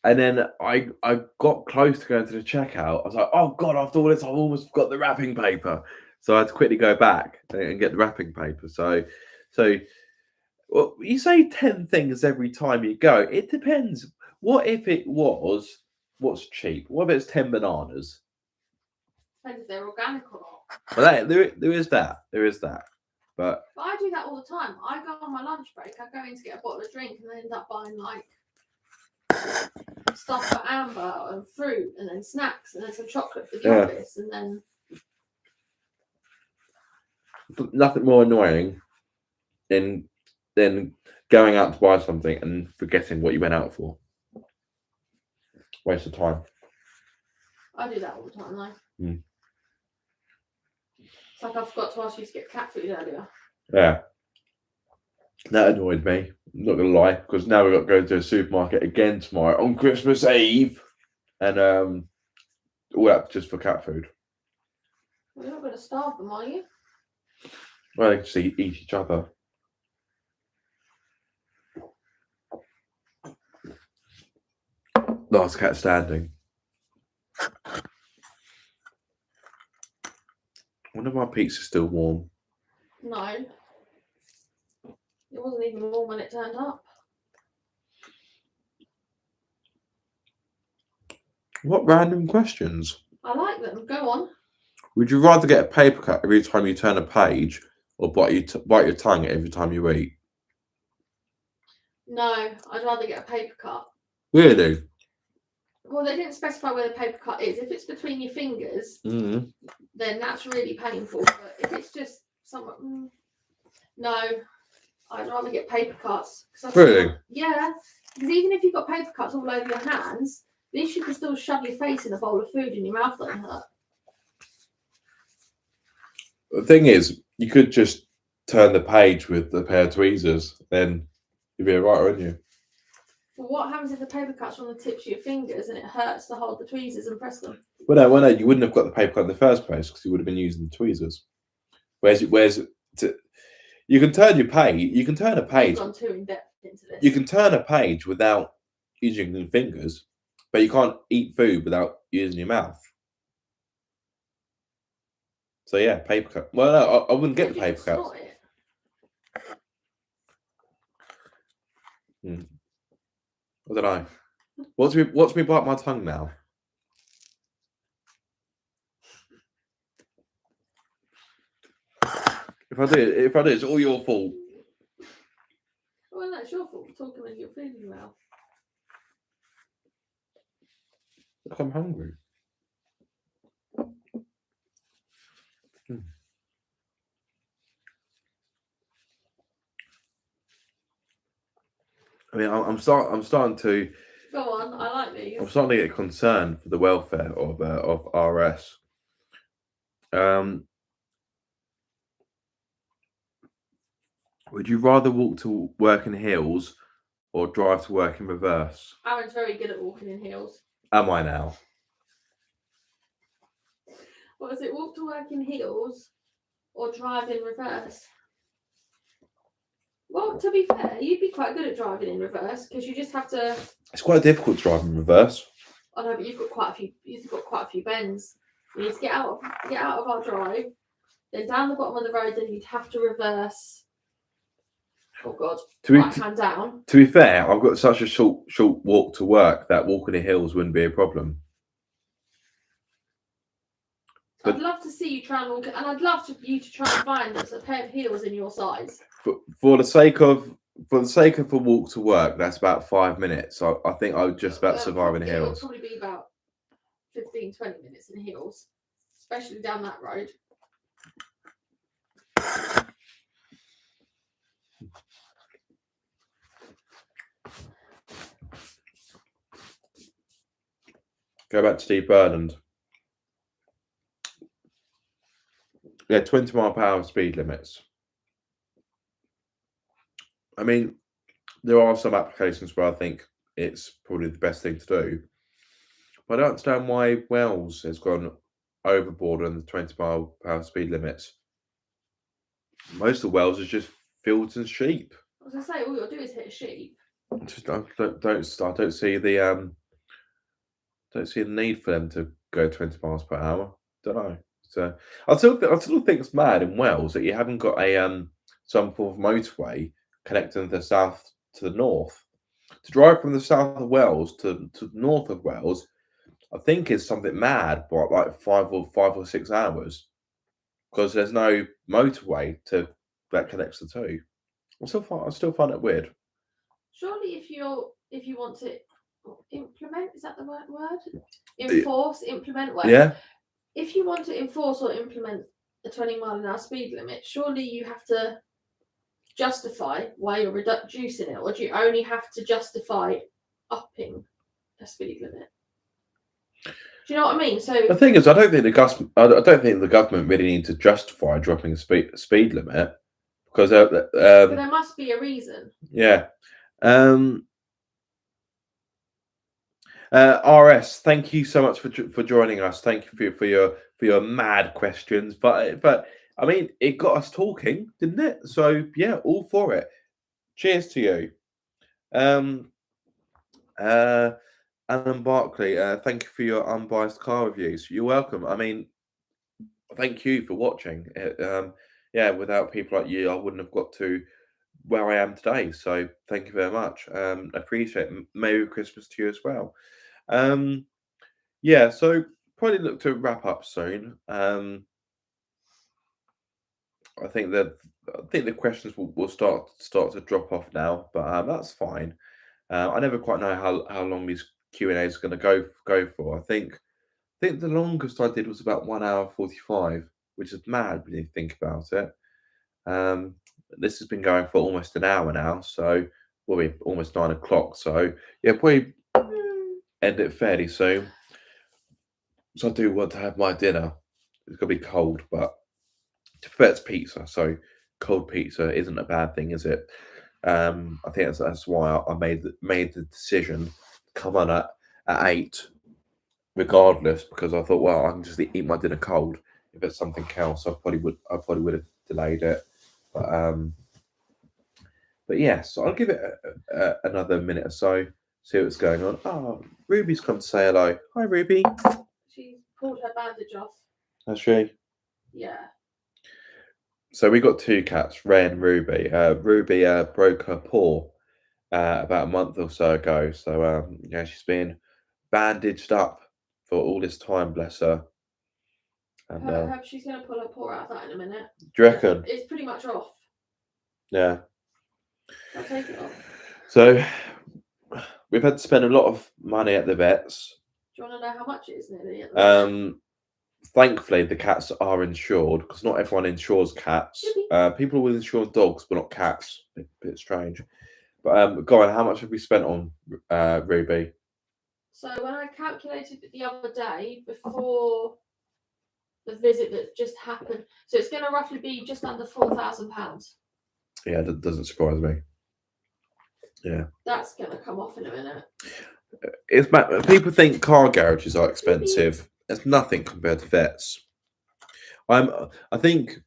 then I got close to going to the checkout. I was like, "Oh God, after all this, I've almost got the wrapping paper." So I had to quickly go back and get the wrapping paper. So well, you say 10 things every time you go. It depends. What if it was what's cheap? What if it's 10 bananas? Depends if they're organic or not. Well, there is that. There is that. But I do that all the time. I go on my lunch break, I go in to get a bottle of drink, and I end up buying like stuff for Amber and fruit, and then snacks, and then some chocolate for the office, and then nothing more annoying than going out to buy something and forgetting what you went out for. Waste of time. I do that all the time, though. Mm. It's like I forgot to ask you to get cat food earlier. Yeah. That annoyed me. I'm not gonna lie, because now we've got to go to a supermarket again tomorrow on Christmas Eve, and all that just for cat food. You're not going to starve them, are you? Well, they just eat each other. Last cat standing. I wonder if my pizza's still warm. No. It wasn't even warm when it turned up. What random questions? I like them. Go on. Would you rather get a paper cut every time you turn a page, or bite your tongue every time you eat? No, I'd rather get a paper cut. Really? Well, they didn't specify where the paper cut is. If it's between your fingers, then that's really painful. But if it's just somewhat, no, I'd rather get paper cuts. Really? Yeah, because even if you've got paper cuts all over your hands, at least you can still shove your face in a bowl of food and your mouth don't hurt. The thing is, you could just turn the page with a pair of tweezers, then you'd be alright, wouldn't you? Well, what happens if the paper cut's on the tips of your fingers and it hurts to hold the tweezers and press them? Well, no, you wouldn't have got the paper cut in the first place because you would have been using the tweezers. You can turn your page. You can turn a page. You've gone too in depth into this. You can turn a page without using your fingers, but you can't eat food without using your mouth. So yeah, paper cut. Well, no, I wouldn't get the paper cuts. I don't know. Watch me bite my tongue now. If I do, it's all your fault. Well, that's your fault for talking with your food in your mouth. Look, I'm hungry. I mean, I'm starting to. Go on, I like these. I'm starting to get concerned for the welfare of RS. Would you rather walk to work in heels or drive to work in reverse? Aaron's very good at walking in heels. Am I now? What is it? Walk to work in heels or drive in reverse? Well, to be fair, you'd be quite good at driving in reverse because you just have to. It's quite difficult to drive in reverse. I know, but you've got quite a few bends. You need to get out of our drive, then down the bottom of the road. Then you'd have to reverse. Oh God! Right hand down. To be fair, I've got such a short walk to work that walking in heels wouldn't be a problem. I'd love to see you try and walk, and I'd love you to try and find a pair of heels in your size. For the sake of a walk to work, that's about 5 minutes. So I think I would just about survive in heels. It'll probably be about 15-20 minutes in heels, especially down that road. Go back to Steve Burnand. Yeah, 20 mile per hour speed limits. I mean, there are some applications where I think it's probably the best thing to do. But I don't understand why Wales has gone overboard on the 20 mile per hour speed limits. Most of Wales is just fields and sheep. I was gonna say, all you'll do is hit a sheep. I don't see the need for them to go 20 miles per hour. Don't know. So I still think it's mad in Wales that you haven't got a some form of motorway connecting the south to the north. To drive from the south of Wales to the north of Wales, I think is something mad, but like 5 or 6 hours, because there's no motorway that connects the two. I still find it weird. Surely, if you want to implement, is that the right word? Enforce, implement. Well, yeah. If you want to enforce or implement a 20 mile an hour speed limit, surely you have to justify why you're reducing it, or do you only have to justify upping a speed limit? Do you know what I mean? So the thing is, I don't think the government really need to justify dropping the speed limit, because But there must be a reason. yeah. RS, thank you so much for joining us. Thank you for your mad questions. But I mean, it got us talking, didn't it? So yeah, all for it. Cheers to you. Alan Barkley, thank you for your unbiased car reviews. You're welcome. I mean, thank you for watching. Yeah, without people like you, I wouldn't have got to where I am today. So thank you very much. Appreciate it. Merry Christmas to you as well. Yeah, so probably look to wrap up soon. I think the questions will start to drop off now, but that's fine. I never quite know how long these Q&As are going to go for. I think the longest I did was about 1 hour 45, which is mad when you think about it. This has been going for almost an hour now, so we'll be almost 9 o'clock. So yeah, probably end it fairly soon. So I do want to have my dinner. It's gonna be cold, but to be fair, it's pizza, so cold pizza isn't a bad thing, is it? I think that's why I made the decision to come on at 8, regardless, because I thought, well, I can just eat my dinner cold. If it's something else, I probably would have delayed it. But yes, so I'll give it another minute or so, see what's going on. Oh, Ruby's come to say hello. Hi, Ruby. She pulled her bandage off. Has she? Yeah. So we got 2 cats, Ray and Ruby. Ruby broke her paw about a month or so ago. So yeah, she's been bandaged up for all this time, bless her. And She's going to pull her paw out of that in a minute. do you reckon? It's pretty much off. Yeah. I'll take it off. So we've had to spend a lot of money at the vets. Do you want to know how much it is nearly? Thankfully, the cats are insured, because not everyone insures cats. People will insure dogs, but not cats. Bit strange. But go on, how much have we spent on Ruby? So when I calculated it the other day before the visit that just happened, so it's going to roughly be just under £4,000. Yeah, that doesn't surprise me. Yeah, that's going to come off in a minute. It's people think car garages are expensive. It's nothing compared to vets. I think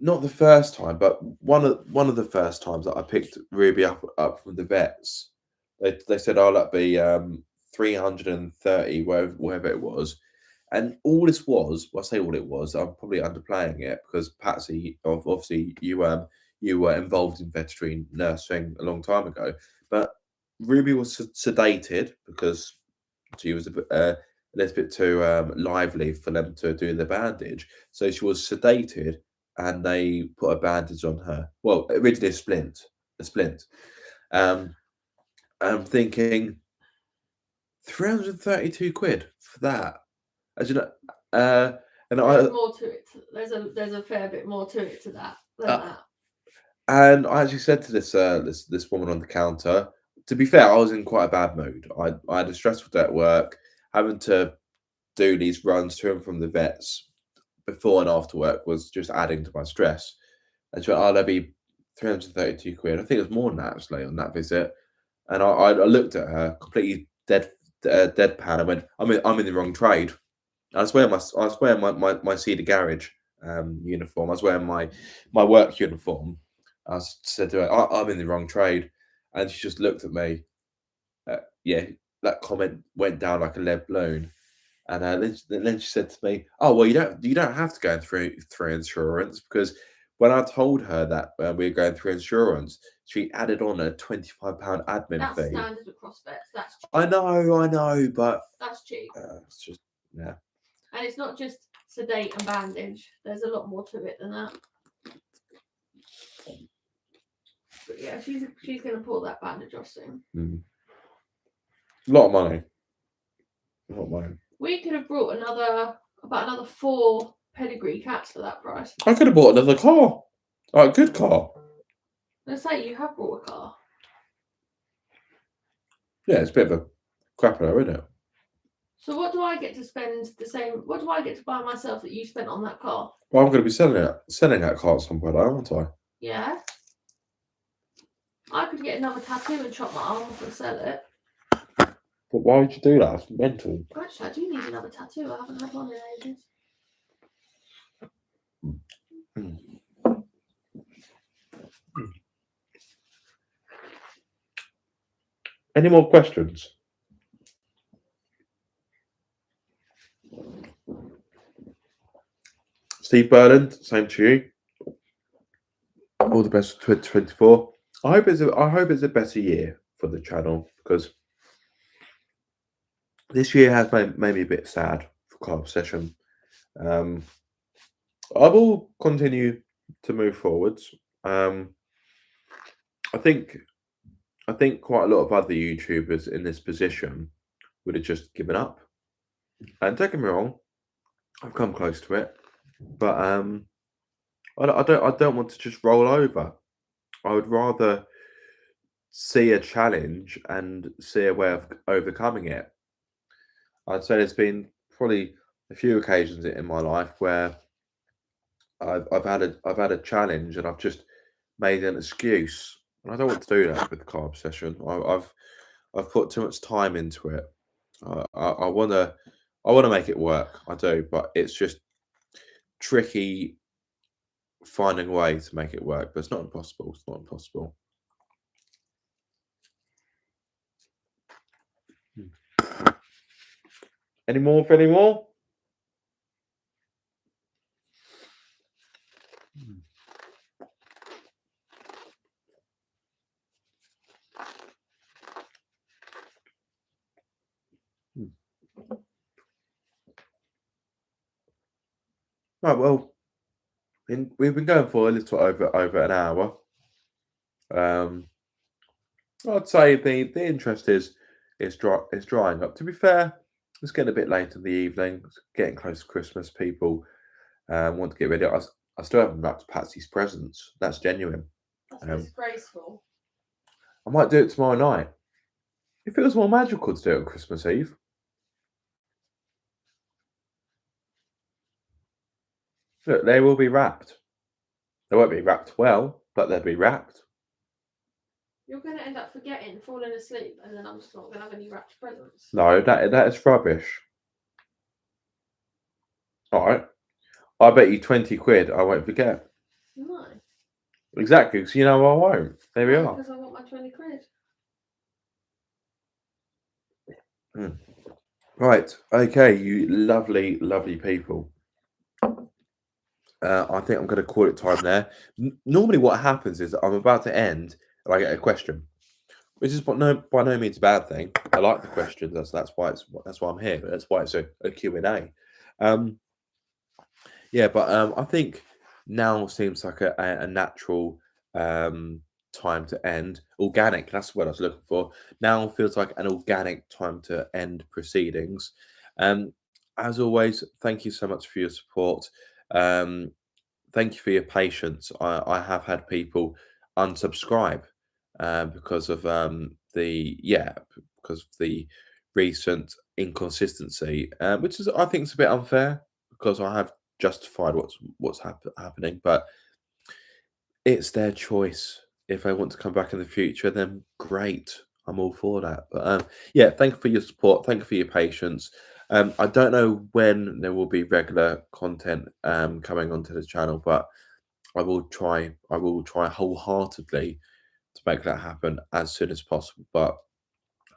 not the first time, but one of the first times that I picked Ruby up from the vets, they said, "Oh, that'd be 330, whatever it was." And all this was, well, I say all it was, I'm probably underplaying it, because Patsy, obviously you were involved in veterinary nursing a long time ago, but Ruby was sedated because she was a little bit too lively for them to do the bandage. So she was sedated, and they put a bandage on her. Well, originally a splint. I'm thinking 332 quid for that. As you know, and there's more to it. There's a fair bit more to it than that. And I actually said to this woman on the counter, to be fair, I was in quite a bad mood. I had a stressful day at work, having to do these runs to and from the vets before and after work was just adding to my stress. And she went, "Oh, there'll be 332 quid." I think it was more than that, actually, on that visit. And I looked at her completely deadpan. I went, "I'm in the wrong trade." I was wearing my Cedar Garage uniform. I was wearing my work uniform. I said to her, "I'm in the wrong trade," and she just looked at me. Yeah, that comment went down like a lead balloon. And then she said to me, "Oh, well, you don't have to go through insurance," because when I told her that we were going through insurance, she added on a £25 admin fee. That's standard across vets. That's cheap. I know, but that's cheap. It's just, yeah. And it's not just sedate and bandage. There's a lot more to it than that. But yeah, she's going to pull that bandage off soon. A lot of money. A lot of money. We could have brought about another 4 pedigree cats for that price. I could have bought another car. A good car. Let's say you have brought a car. Yeah, it's a bit of a crapper, isn't it? So what do I get to spend the same? What do I get to buy myself that you spent on that car? Well, I'm going to be selling that car at some point, aren't I? Yeah. I could get another tattoo and chop my arm off and sell it. But why would you do that? It's mental. Actually, I do need another tattoo. I haven't had one in ages. Any more questions? Steve Berland, same to you. All the best for 2024. I hope it's a better year for the channel, because this year has made me a bit sad for Car Obsession. I will continue to move forwards. I think quite a lot of other YouTubers in this position would have just given up. And don't get me wrong, I've come close to it, but I don't want to just roll over. I would rather see a challenge and see a way of overcoming it. I'd say there's been probably a few occasions in my life where I've had a challenge and I've just made an excuse, and I don't want to do that with Car Obsession. I've put too much time into it. I wanna make it work. I do, but it's just tricky finding a way to make it work. But it's not impossible. It's not impossible. Any more? Right, well, we've been going for a little over an hour. I'd say the interest is drying up. To be fair, it's getting a bit late in the evening. It's getting close to Christmas. People want to get ready. I still haven't wrapped Patsy's presents. That's genuine. That's disgraceful. I might do it tomorrow night. It feels more magical to do it on Christmas Eve. Look, they will be wrapped. They won't be wrapped well, but they'll be wrapped. You're going to end up forgetting, falling asleep, and then I'm just not going to have any wrapped presents. No, that is rubbish. All right. I bet you 20 quid I won't forget. No. Exactly, because you know I won't. There we are. Because I want my 20 quid. Right. Okay, you lovely, lovely people. I think I'm going to call it time there. Normally what happens is I'm about to end and I get a question, which is by no means a bad thing. I like the questions. That's why I'm here. That's why it's a Q&A. Yeah, but I think now seems like a natural time to end. Organic, that's what I was looking for. Now feels like an organic time to end proceedings. As always, thank you so much for your support. Thank you for your patience. I have had people unsubscribe because of because of the recent inconsistency, which is, I think, is a bit unfair, because I have justified what's happening, but it's their choice. If they want to come back in the future, then great. I'm all for that. But yeah, thank you for your support. Thank you for your patience. I don't know when there will be regular content coming onto the channel, but I will try wholeheartedly to make that happen as soon as possible. But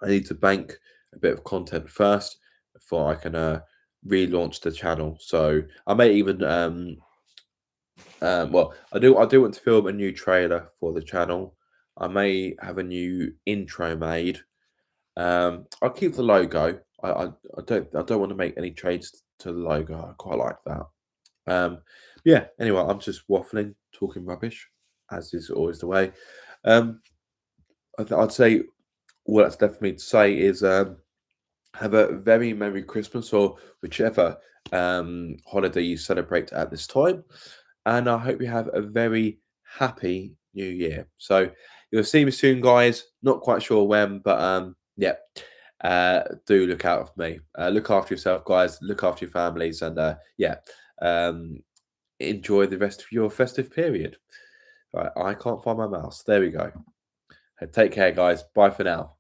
I need to bank a bit of content first before I can relaunch the channel. So I may even well, I do want to film a new trailer for the channel. I may have a new intro made. I'll keep the logo. I don't want to make any changes to the logo. I quite like that. Yeah. Anyway, I'm just waffling, talking rubbish, as is always the way. I'd say what that's left for me to say is have a very Merry Christmas, or whichever holiday you celebrate at this time. And I hope you have a very happy new year. So you'll see me soon, guys. Not quite sure when, but yeah. do look out for me. Look after yourself, guys. Look after your families, and enjoy the rest of your festive period. Right, I can't find my mouse. There we go. Take care, guys. Bye for now.